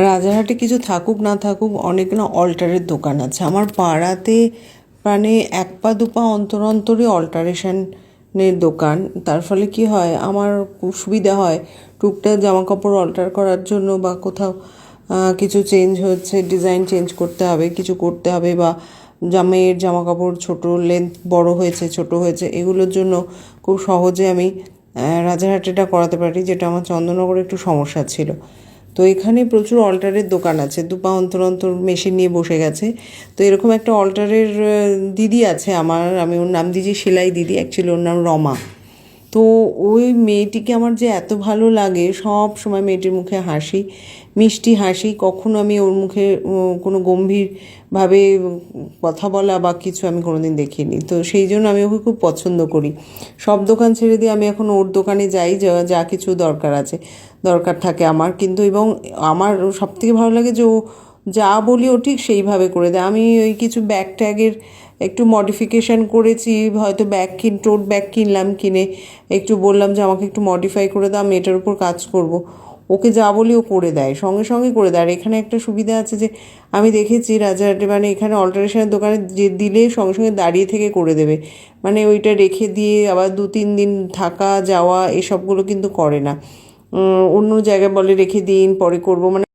রাজারহাটে কিছু থাকুক না থাকুক অনেক না অল্টারের দোকান আছে আমার পাড়াতে। মানে 1 পা 2 পা অন্তর অন্তরই অল্টারেশনের দোকান। তার ফলে কি হয়, আমার খুব সুবিধা হয় টুকটাক জামা কাপড় অল্টার করার জন্য, বা কোথাও কিছু চেঞ্জ হচ্ছে, ডিজাইন চেঞ্জ করতে হবে, কিছু করতে হবে, বা মেয়ের জামা কাপড় ছোটো লেন্থ বড় হয়েছে ছোট হয়েছে, এগুলোর জন্য খুব সহজে আমি রাজারহাটেটা করাতে পারি, যেটা আমার চন্দননগরে একটু সমস্যা ছিল। তো এখানে প্রচুর অল্টারের দোকান আছে, 2 পা অন্তর অন্তর মেশিন নিয়ে বসে গেছে। তো এরকম একটা অল্টারের দিদি আছে আমি ওর নাম দিয়েছি সেলাই দিদি, অ্যাকচুয়ালি ওর নাম রমা। তো ওই মেয়েটিকে আমার যে এত ভালো লাগে, সব সময় মেয়েটির মুখে হাসি, মিষ্টি হাসি, কখনো আমি ওর মুখে কোনো গম্ভীরভাবে কথা বলা বা কিছু আমি কোনোদিন দেখিনি। তো সেই জন্য আমি ওকে খুব পছন্দ করি। সব দোকান ছেড়ে দিয়ে আমি এখন ওর দোকানে যাই, যা কিছু দরকার থাকে আমার। কিন্তু এবং আমার সবথেকে ভালো লাগে যে ও যা বলি ও ঠিক সেইভাবে করে দেয়। আমি ওই কিছু ব্যাগ ট্যাগের একটু মডিফিকেশান করেছি, হয়তো টোট ব্যাগ কিনলাম, কিনে একটু বললাম যে আমাকে একটু মডিফাই করে দাও, আমি এটার উপর কাজ করব। ওকে যা বলি ও করে দেয়, সঙ্গে সঙ্গে করে দেয়। আর এখানে একটা সুবিধা আছে যে আমি দেখেছি রাজারহাটে, মানে এখানে অল্টারেশনের দোকানে যে দিলে সঙ্গে সঙ্গে দাঁড়িয়ে থেকে করে দেবে, মানে ওইটা রেখে দিয়ে আবার 2-3 দিন থাকা যাওয়া এসবগুলো কিন্তু করে না। অন্য জায়গায় বলে রেখে দিন পরে করব, মানে